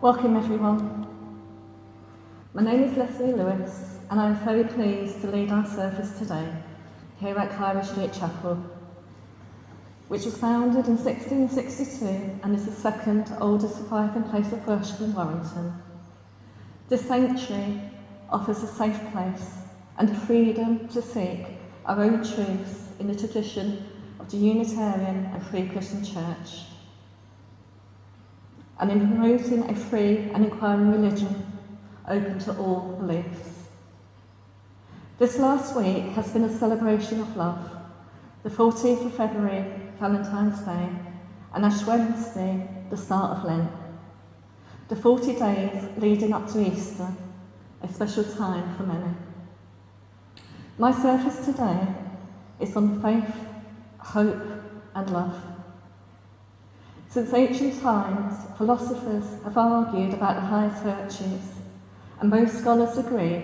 Welcome everyone. My name is Lesley and I'm very pleased to lead our service today here at Cairo Chapel, which was founded in 1662 and is the second oldest surviving place of worship in Warrington. This sanctuary offers a safe place and the freedom to seek our own truths in the tradition of the Unitarian and Free Christian Church, and in promoting a free and inquiring religion open to all beliefs. This last week has been a celebration of love. The 14th of February, Valentine's Day, and Ash Wednesday, the start of Lent. The 40 days leading up to Easter, a special time for many. My service today is on faith, hope and love. Since ancient times, philosophers have argued about the highest virtues, and most scholars agree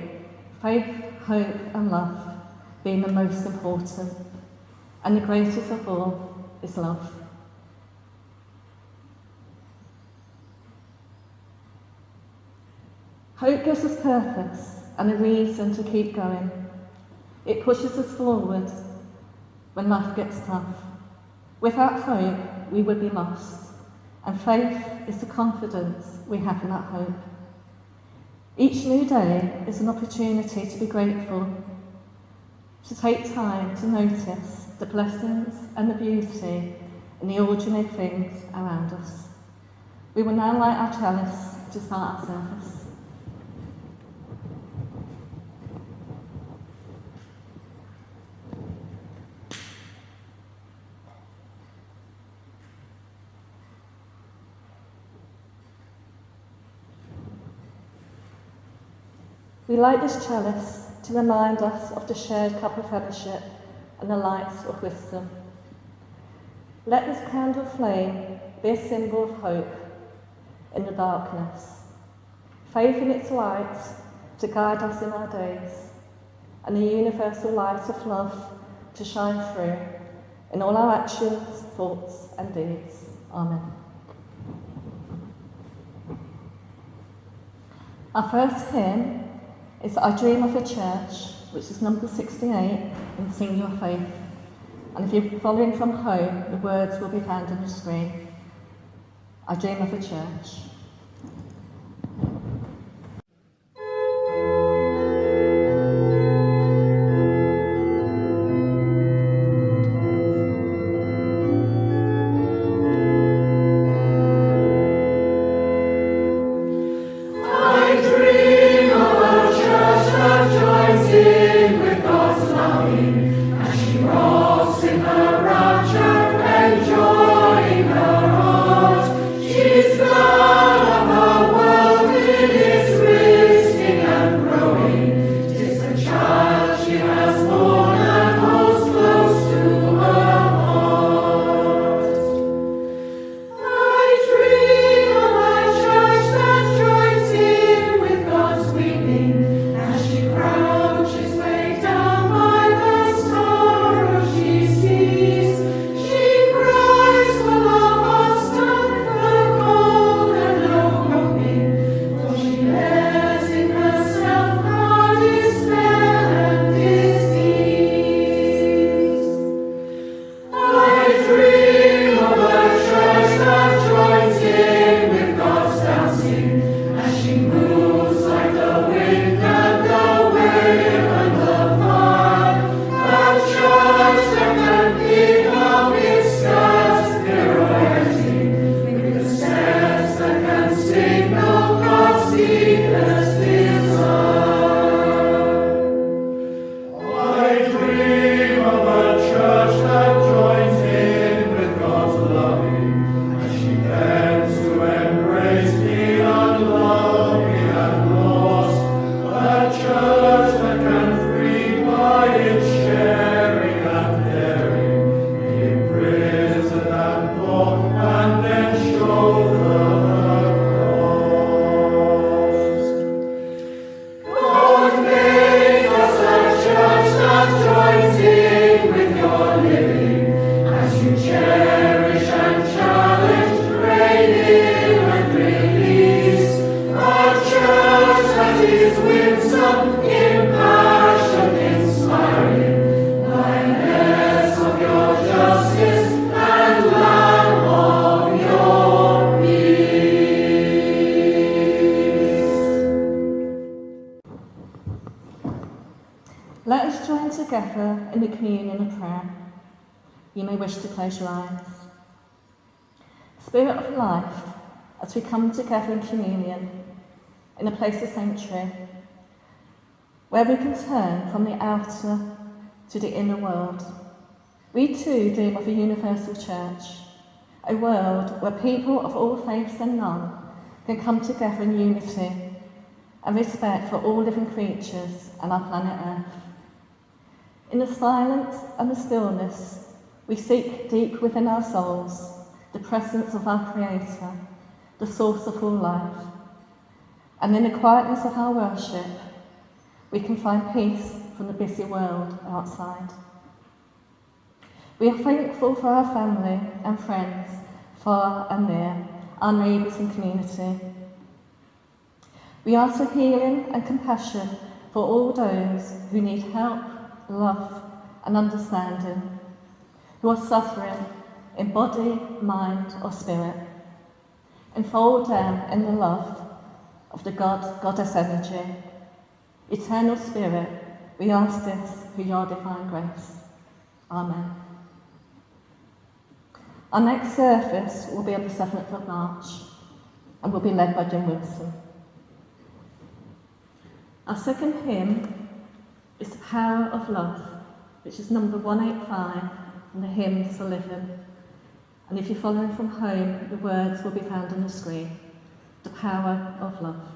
faith, hope and love being the most important, and the greatest of all is love. Hope gives us purpose and a reason to keep going. It pushes us forward when life gets tough. Without hope, we would be lost, and faith is the confidence we have in that hope. Each new day is an opportunity to be grateful, to take time to notice the blessings and the beauty in the ordinary things around us. We will now light our chalice to start our service. We light this chalice to remind us of the shared cup of fellowship and the lights of wisdom. Let this candle flame be a symbol of hope in the darkness, faith in its light to guide us in our days, and the universal light of love to shine through in all our actions, thoughts and deeds. Amen. Our first hymn is I Dream of a Church, which is number 68 in Sing Your Faith. And if you're following from home, the words will be found on the screen. I dream of a church. She's glad. Let us join together in the communion of prayer. You may wish to close your eyes. Spirit of life, as we come together in communion, in a place of sanctuary, where we can turn from the outer to the inner world, we too dream of a universal church, a world where people of all faiths and none can come together in unity and respect for all living creatures and our planet Earth. In the silence and the stillness, we seek deep within our souls the presence of our Creator, the source of all life. And in the quietness of our worship, we can find peace from the busy world outside. We are thankful for our family and friends, far and near, our neighbours and community. We ask for healing and compassion for all those who need help, love and understanding, who are suffering in body, mind or spirit. Enfold them in the love of the Goddess energy. Eternal Spirit, we ask this through your divine grace. Amen. Our next service will be on the 7th of March and will be led by Jim Wilson. Our second hymn is The Power of Love, which is number 185 from the Hymns for Living. And if you're following from home, the words will be found on the screen. The Power of Love.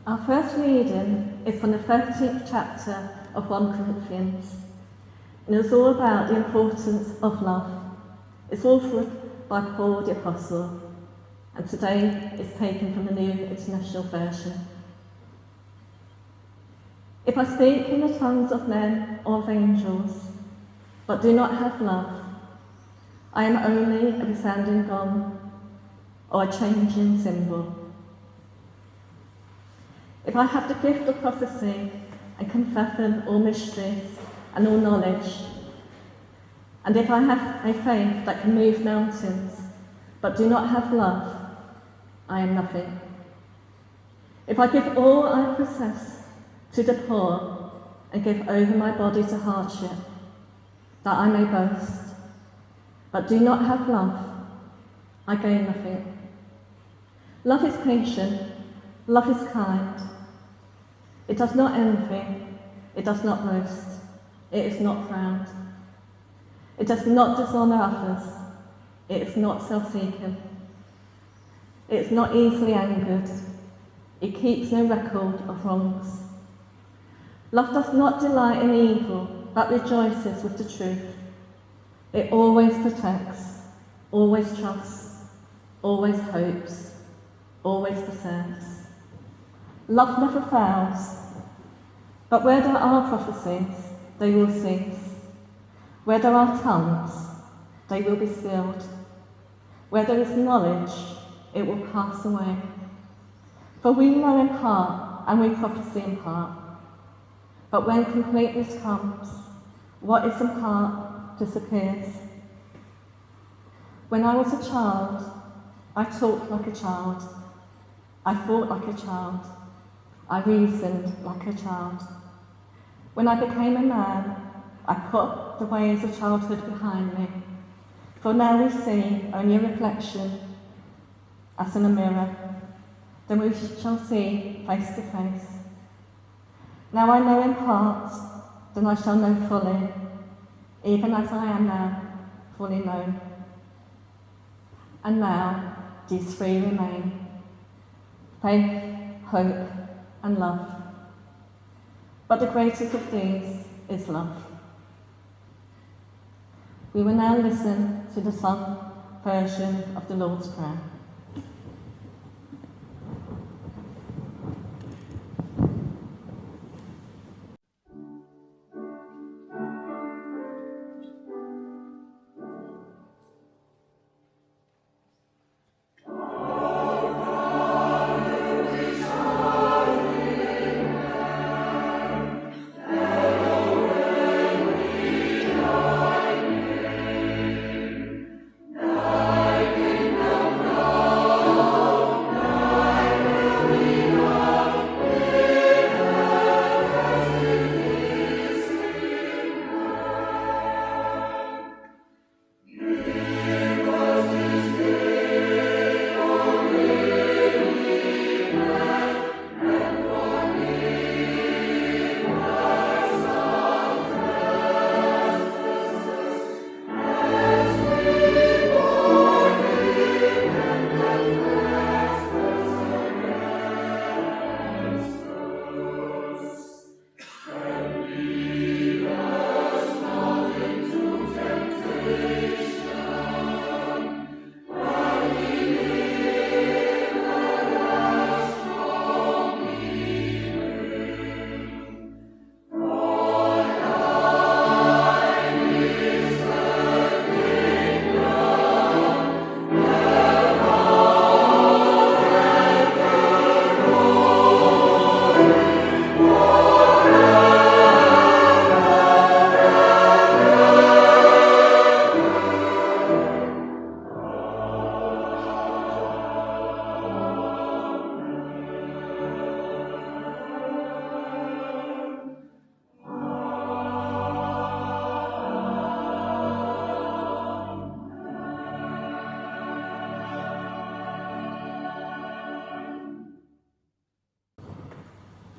Our first reading is from the 13th chapter of 1 Corinthians. And it's all about the importance of love. It's authored by Paul the Apostle, and today it's taken from the New International Version. If I speak in the tongues of men or of angels, but do not have love, I am only a resounding gong or a changing cymbal. If I have the gift of prophecy and can fathom all mysteries and all knowledge, and if I have a faith that can move mountains, but do not have love, I am nothing. If I give all I possess to the poor and give over my body to hardship, that I may boast, but do not have love, I gain nothing. Love is patient, love is kind. It does not envy, it does not boast, it is not proud. It does not dishonour others, it is not self-seeking. It is not easily angered, it keeps no record of wrongs. Love does not delight in evil, but rejoices with the truth. It always protects, always trusts, always hopes, always perseveres. Love never fails, but where there are prophecies, they will cease. Where there are tongues, they will be stilled. Where there is knowledge, it will pass away. For we know in part, and we prophesy in part. But when completeness comes, what is in part disappears. When I was a child, I talked like a child. I thought like a child. I reasoned like a child. When I became a man, I put the ways of childhood behind me. For now we see only a reflection, as in a mirror. Then we shall see face to face. Now I know in part, then I shall know fully, even as I am now fully known. And now these three remain: faith, hope, and love. But the greatest of these is love. We will now listen to the sung version of the Lord's Prayer.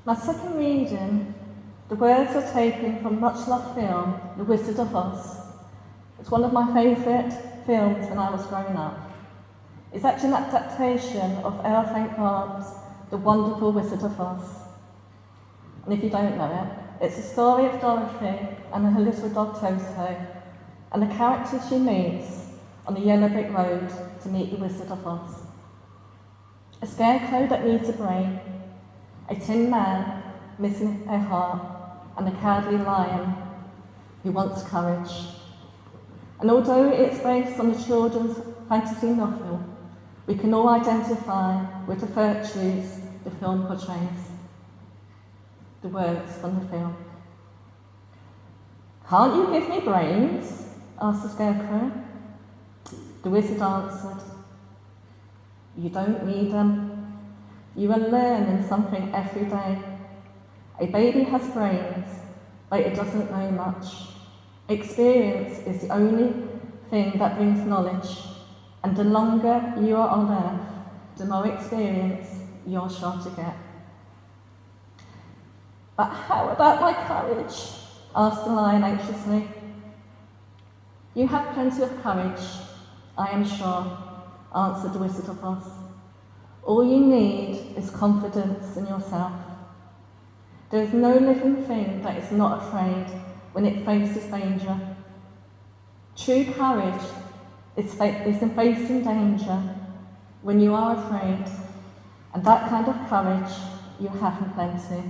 My second reading, the words are taken from much-loved film, The Wizard of Oz. It's one of my favourite films when I was growing up. It's actually an adaptation of L. Frank Baum's The Wonderful Wizard of Oz. And if you don't know it, it's the story of Dorothy and her little dog Toto, and the characters she meets on the yellow brick road to meet the Wizard of Oz. A scarecrow that needs a brain, a tin man missing a heart, and a cowardly lion who wants courage. And although it's based on a children's fantasy novel, we can all identify with the virtues the film portrays. The words from the film. "Can't you give me brains?" asked the Scarecrow. The wizard answered, "You don't need them. You are learning something every day. A baby has brains, but it doesn't know much. Experience is the only thing that brings knowledge, and the longer you are on earth, the more experience you're sure to get." "But how about my courage?" asked the lion anxiously. "You have plenty of courage, I am sure," answered the Wizard of Oz. "All you need is confidence in yourself. There is no living thing that is not afraid when it faces danger. True courage is in facing danger when you are afraid, and that kind of courage you have in plenty."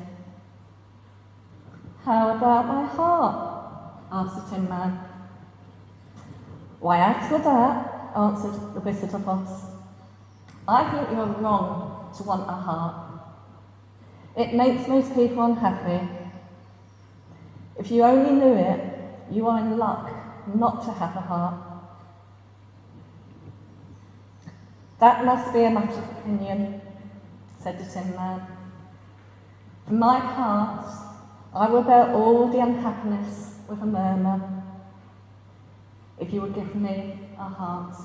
"How about my heart?" asked the Tin Man. "Why, as for that," answered the Wizard of Oz, "I think you're wrong to want a heart. It makes most people unhappy. If you only knew it, you are in luck not to have a heart." "That must be a matter of opinion," said the Tin Man. "For my part, I will bear all the unhappiness with a murmur, if you would give me a heart."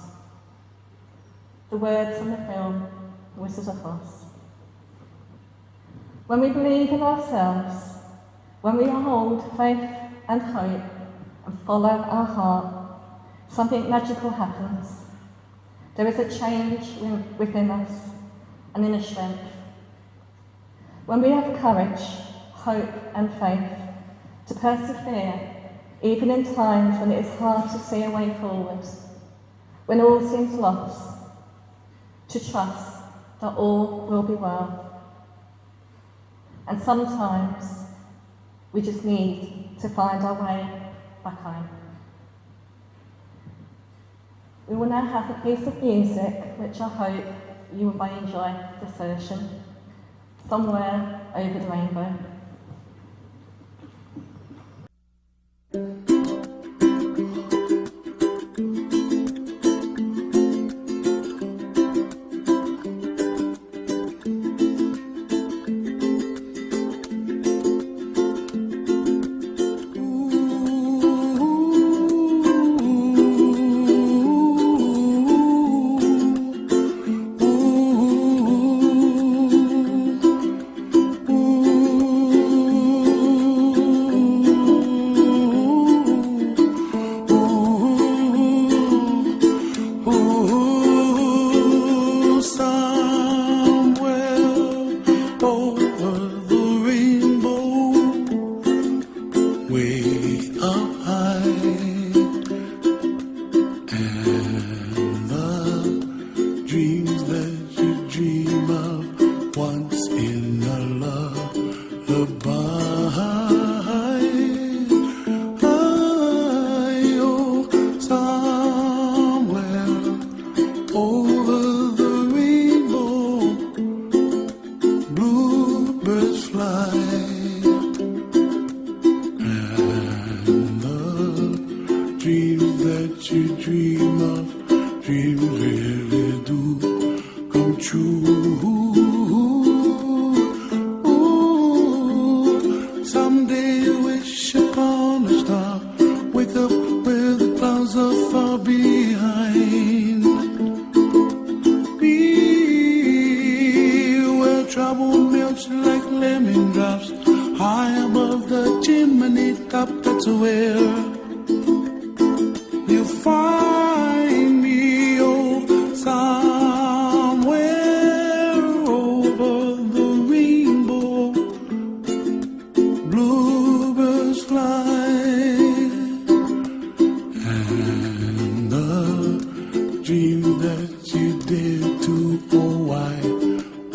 The words from the film, The Wizard of Oz. When we believe in ourselves, when we hold faith and hope and follow our heart, something magical happens. There is a change within us, an inner strength. When we have courage, hope and faith to persevere, even in times when it is hard to see a way forward, when all seems lost, to trust that all will be well. And sometimes we just need to find our way back home. We will now have a piece of music which I hope you may enjoy this version, Somewhere Over the Rainbow.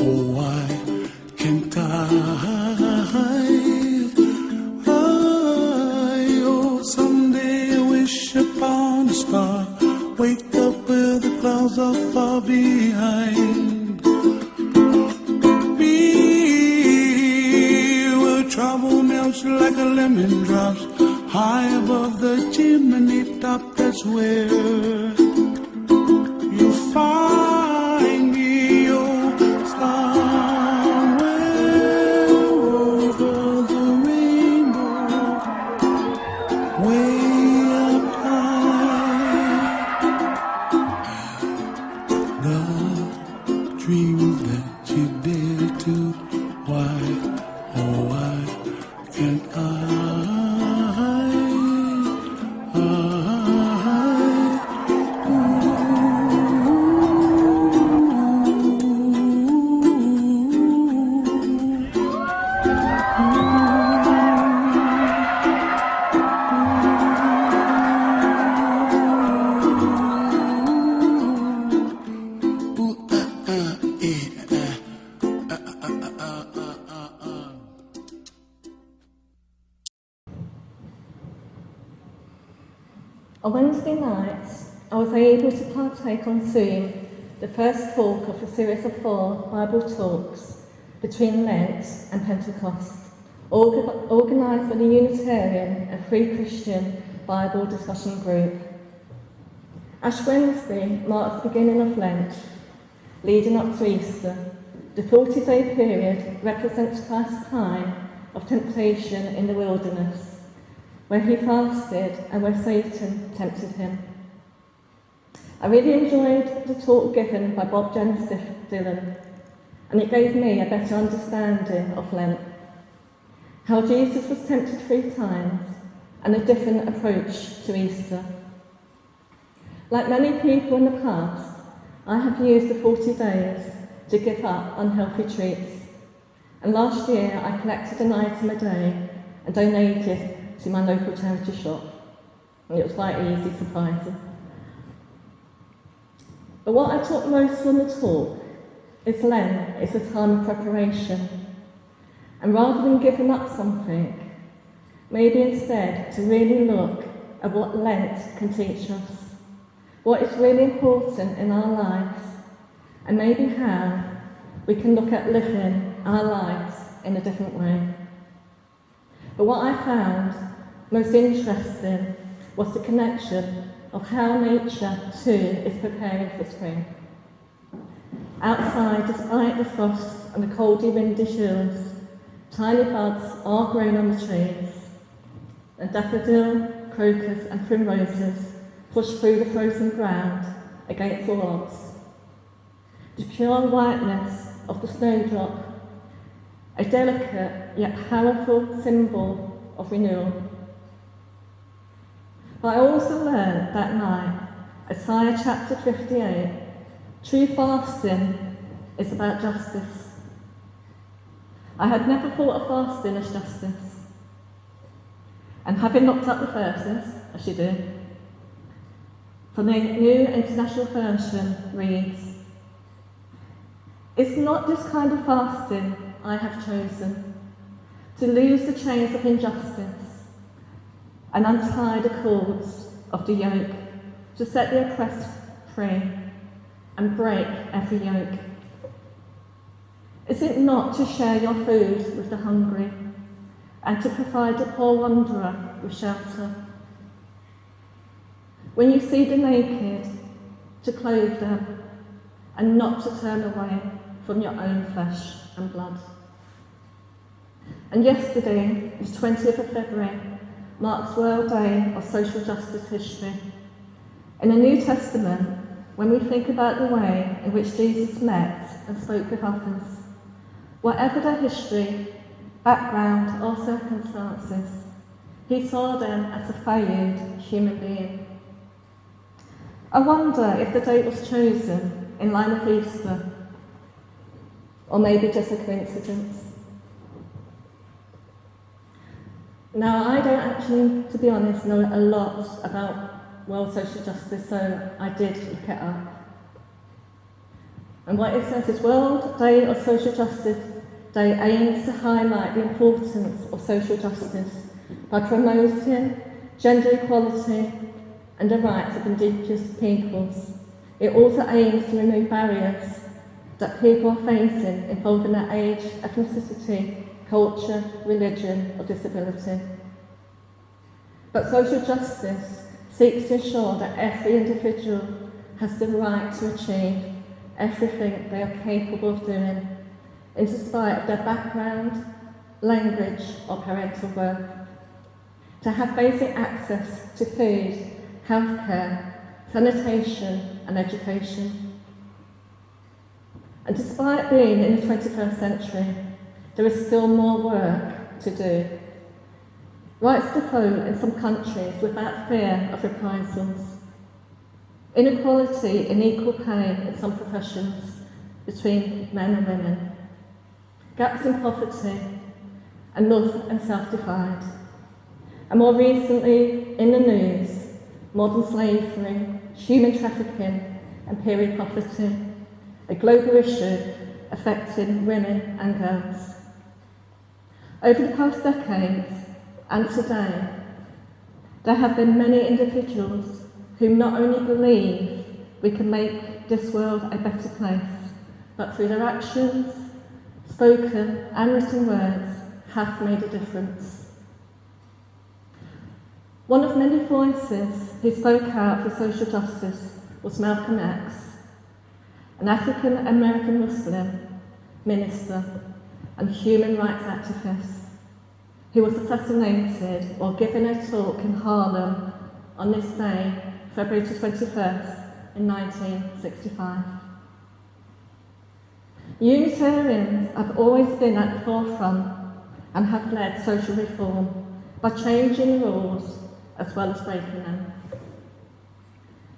Oh why can't I? troubles are far behind. Be where trouble melts like a lemon drops high above the chimney top. That's where you find me, oh, somewhere over the rainbow, way up high. The dreams that you dare to, why, oh why can't I? On Wednesday night, I was able to partake on Zoom the first talk of a series of 4 Bible talks between Lent and Pentecost, organised by the Unitarian and Free Christian Bible discussion group. Ash Wednesday marks the beginning of Lent, leading up to Easter. The 40-day period represents Christ's time of temptation in the wilderness, where he fasted and where Satan tempted him. I really enjoyed the talk given by Bob Jones Dillon, and it gave me a better understanding of Lent, how Jesus was tempted 3 times, and a different approach to Easter. Like many people in the past, I have used the 40 days to give up unhealthy treats, and last year I collected an item a day and donated to my local charity shop. And it was quite easy, surprising. But what I took most from the talk is Lent is a time of preparation. And rather than giving up something, maybe instead to really look at what Lent can teach us, what is really important in our lives, and maybe how we can look at living our lives in a different way. But what I found most interesting was the connection of how nature too is preparing for spring. Outside, despite the frost and the coldy, windy chills, tiny buds are grown on the trees, and daffodil, crocus and primroses push through the frozen ground against all odds. The pure whiteness of the snowdrop, a delicate yet powerful symbol of renewal. But I also learned that night, Isaiah chapter 58, true fasting is about justice. I had never thought of fasting as justice. And having looked up the verses, as you do, from the New International Version reads, "It's not this kind of fasting I have chosen, to loose the chains of injustice and untie the cords of the yoke, to set the oppressed free and break every yoke. Is it not to share your food with the hungry and to provide the poor wanderer with shelter? When you see the naked, to clothe them and not to turn away from your own flesh and blood." And yesterday, the 20th of February, marks World Day of Social Justice History. In the New Testament, when we think about the way in which Jesus met and spoke with others, whatever their history, background or circumstances, he saw them as a valued human being. I wonder if the date was chosen in line with Easter, or maybe just a coincidence. Now, I don't actually, to be honest, know a lot about world social justice, so I did look it up. And what it says is World Day of Social Justice Day aims to highlight the importance of social justice by promoting gender equality and the rights of Indigenous peoples, It also aims to remove barriers that people are facing involving their age, ethnicity, culture, religion or disability. But social justice seeks to ensure that every individual has the right to achieve everything they are capable of doing, in spite of their background, language or parental worth. To have basic access to food, healthcare, sanitation and education. And despite being in the 21st century, there is still more work to do. Rights to vote in some countries without fear of reprisals. Inequality in equal pay in some professions between men and women. Gaps in poverty and north and south divide. And more recently, in the news, modern slavery, human trafficking and period poverty, a global issue affecting women and girls. Over the past decades and today, there have been many individuals who not only believe we can make this world a better place, but through their actions, spoken and written words, have made a difference. One of many voices who spoke out for social justice was Malcolm X, an African-American Muslim minister and human rights activist who was assassinated while giving a talk in Harlem on this day, February 21st, in 1965. Unitarians have always been at the forefront and have led social reform by changing the rules as well as breaking them.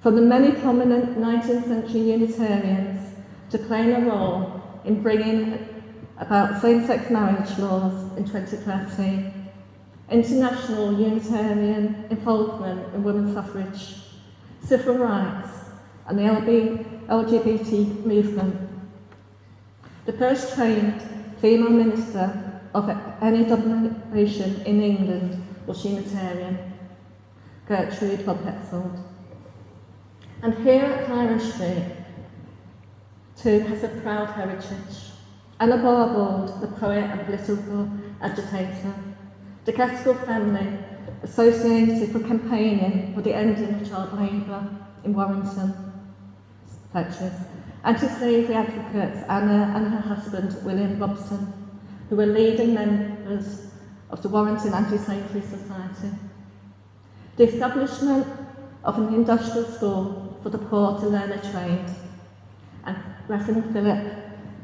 From the many prominent 19th century Unitarians to playing a role in bringing about same-sex marriage laws in 2013, international Unitarian involvement in women's suffrage, civil rights and the LGBT movement. The first trained female minister of any denomination in England was Unitarian, Gertrude von Petzold. And here at Cairo Street, too, has a proud heritage. Anna Barbauld, the poet and political agitator, the Gaskell family, associated for campaigning for the ending of child labour in Warrington, Fletchers, anti-slavery advocates Anna and her husband William Robson, who were leading members of the Warrington Anti-Slavery Society. The establishment of an industrial school for the poor to learn a trade, and Reverend Philip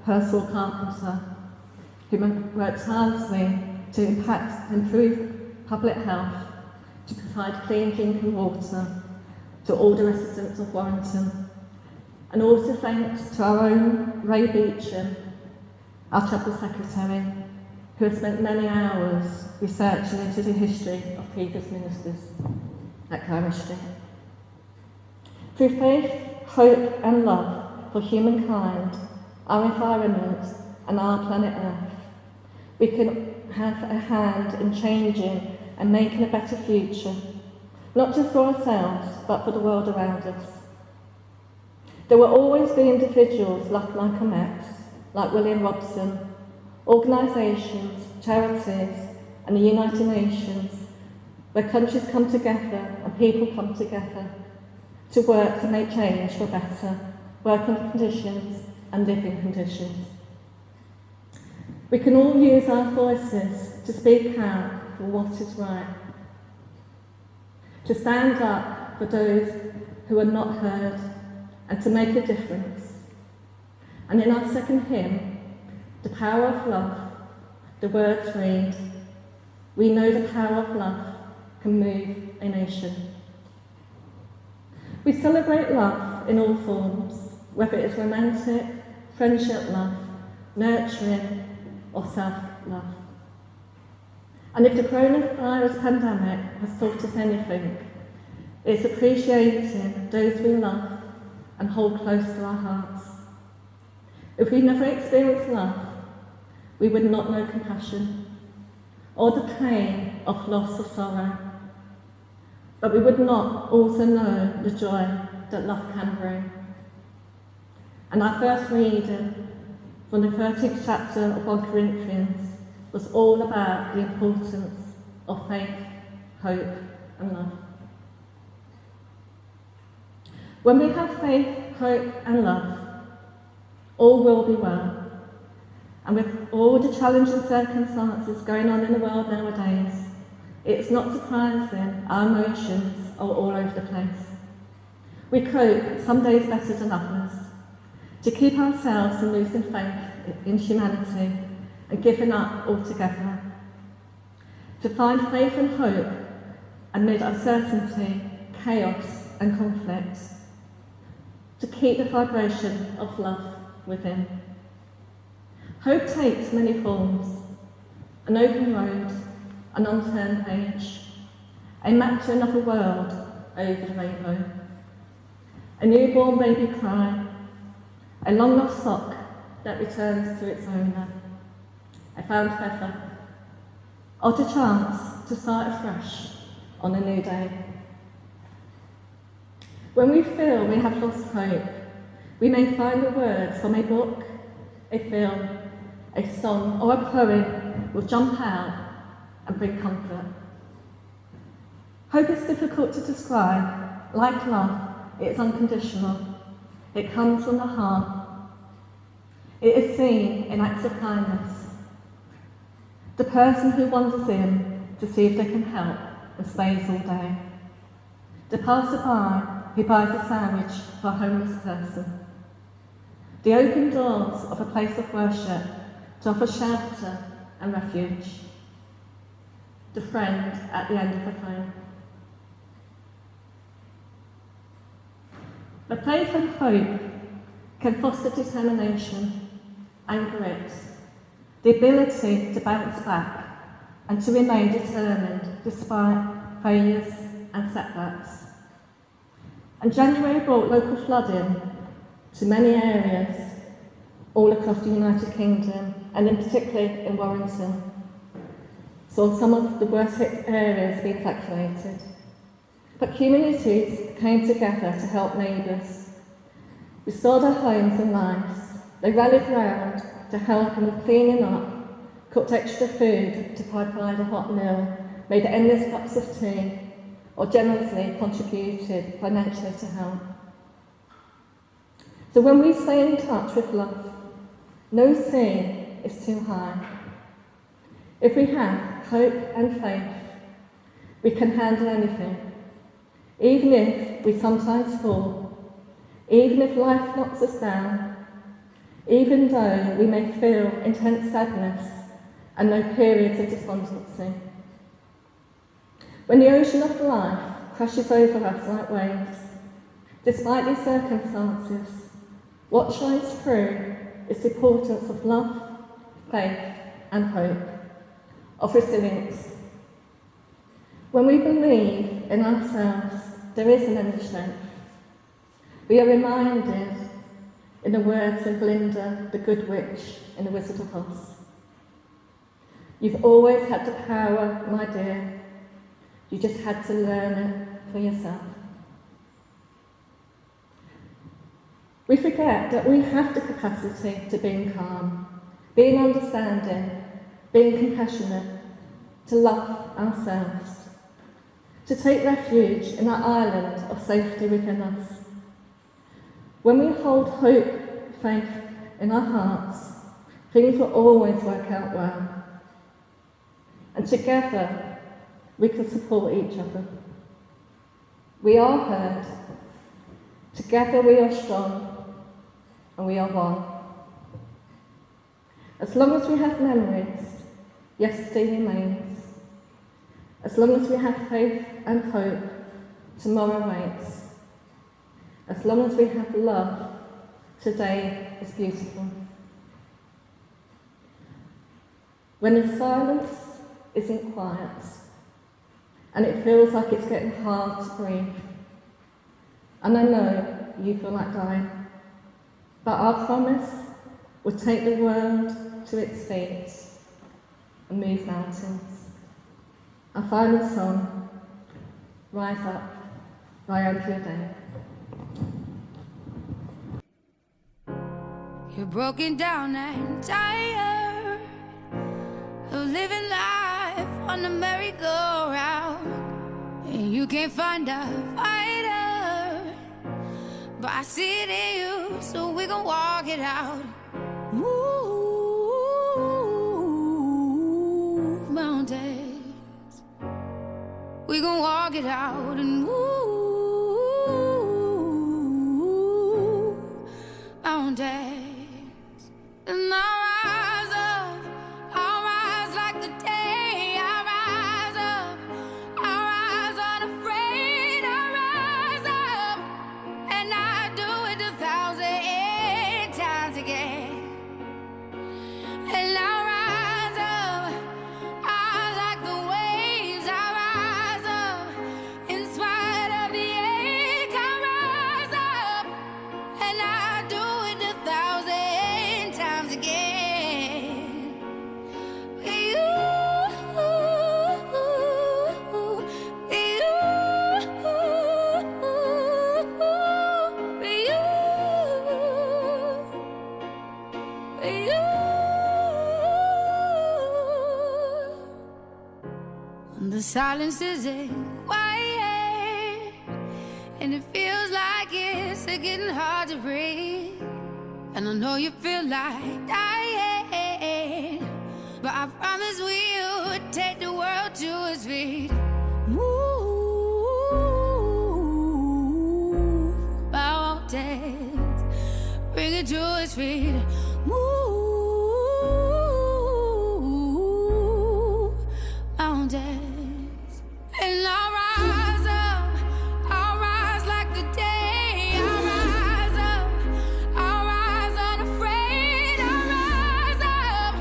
Purcell Carpenter, who worked tirelessly to improve public health, to provide clean drinking water to all the residents of Warrington. And also thanks to our own Ray Beecham, our chapel secretary, who has spent many hours researching into the history of previous ministers at Cairo Street. Through faith, hope and love for humankind, our environment and our planet Earth, we can have a hand in changing and making a better future, not just for ourselves, but for the world around us. There will always be individuals like Malcolm X, like William Robson, organisations, charities and the United Nations, where countries come together and people come together to work to make change for better working conditions and living conditions. We can all use our voices to speak out for what is right, to stand up for those who are not heard and to make a difference. And in our second hymn, The Power of Love, the words read, "We know the power of love can move a nation." We celebrate love in all forms, whether it's romantic, friendship love, nurturing, or self-love. And if the coronavirus pandemic has taught us anything, it's appreciating those we love and hold close to our hearts. If we never experienced love, we would not know compassion or the pain of loss or sorrow, but we would not also know the joy that love can bring. And our first reading from the 13th chapter of 1 Corinthians was all about the importance of faith, hope, and love. When we have faith, hope, and love, all will be well. And with all the challenging circumstances going on in the world nowadays, it's not surprising our emotions are all over the place. We cope some days better than others. To keep ourselves from losing faith in humanity and giving up altogether. To find faith and hope amid uncertainty, chaos and conflict. To keep the vibration of love within. Hope takes many forms: an open road, an unturned page, a map to another world over the rainbow, a newborn baby cry, a long lost sock that returns to its owner, a found feather, or a chance to start afresh on a new day. When we feel we have lost hope, we may find the words from a book, a film, a song, or a poem will jump out and bring comfort. Hope is difficult to describe. Like love, it is unconditional. It comes from the heart. It is seen in acts of kindness. The person who wanders in to see if they can help and stays all day. The passerby who buys a sandwich for a homeless person. The open doors of a place of worship to offer shelter and refuge. The friend at the end of the phone. But faith and hope can foster determination and grit, the ability to bounce back and to remain determined despite failures and setbacks. And January brought local flooding to many areas all across the United Kingdom, and in particular in Warrington. Saw some of the worst hit areas being evacuated. But communities came together to help neighbours, restore their homes and lives. They rallied round to help them with cleaning up, cooked extra food to provide a hot meal, made endless cups of tea, or generously contributed financially to help. So when we stay in touch with love, no sea is too high. If we have hope and faith, we can handle anything, even if we sometimes fall, even if life knocks us down, even though we may feel intense sadness and no periods of despondency. When the ocean of life crashes over us like waves, despite these circumstances, what shines through is the importance of love, faith, and hope, of resilience. When we believe in ourselves, there is an inner strength. We are reminded, in the words of Glinda, the Good Witch in The Wizard of Oz, "You've always had the power, my dear. You just had to learn it for yourself." We forget that we have the capacity to be calm, being understanding, being compassionate, to love ourselves, to take refuge in our island of safety within us. When we hold hope, faith in our hearts, things will always work out well. And together, we can support each other. We are heard. Together we are strong, and we are one. As long as we have memories, yesterday remains. As long as we have faith and hope, tomorrow waits. As long as we have love, today is beautiful. When the silence isn't quiet, and it feels like it's getting hard to breathe, and I know you feel like dying, but our promise will take the world to its feet and move mountains. Our final song, Rise Up by Andrew Day. You're broken down and tired of living life on the merry-go-round, and you can't find a fighter, but I see it in you, so we gon' walk it out. Move mountains, we gon' walk it out and move mountains. And I'll rise up, I'll rise like the day. I'll rise up, I'll rise unafraid. I'll rise up, and I do it 1,000 times again. And I'll rise up, I'll like the waves. I'll rise up, in spite of the ache. I'll rise up, and I do it 1,000 times again. The silence isn't quiet, and it feels like it's getting hard to breathe. And I know you feel like dying, but I promise we'll take the world to its feet. Move mountains, bring it to its feet. Move mountains. And I'll rise up, I'll rise like the day. I'll rise up, I'll rise unafraid. I'll rise up,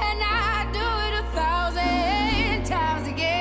and I do it 1,000 times again.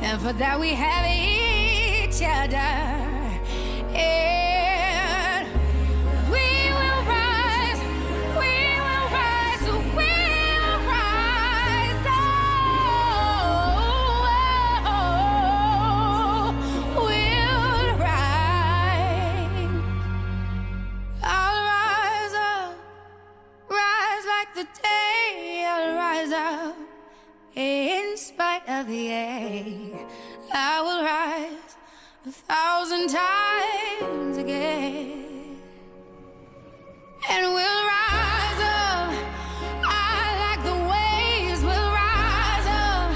And for that we have each other, and we will rise, we will rise, we'll rise, we'll rise. I'll rise up, rise like the day. I'll rise up, in spite of the ache. I will rise 1,000 times again. And we'll rise up, I like the waves. We'll rise up,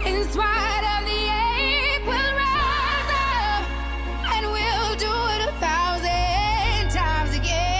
in spite of the ache. We'll rise up, and we'll do it 1,000 times again.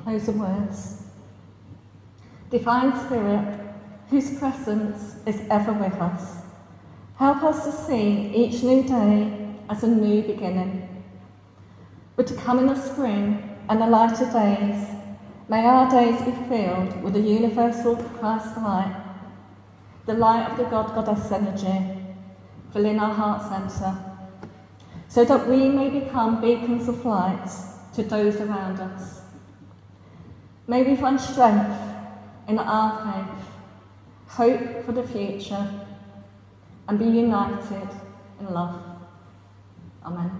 Closing words. Divine Spirit, whose presence is ever with us, help us to see each new day as a new beginning. With the coming of spring and the lighter days, may our days be filled with the universal Christ light, the light of the God-Goddess energy, filling our heart centre, so that we may become beacons of light to those around us. May we find strength in our faith, hope for the future, and be united in love. Amen.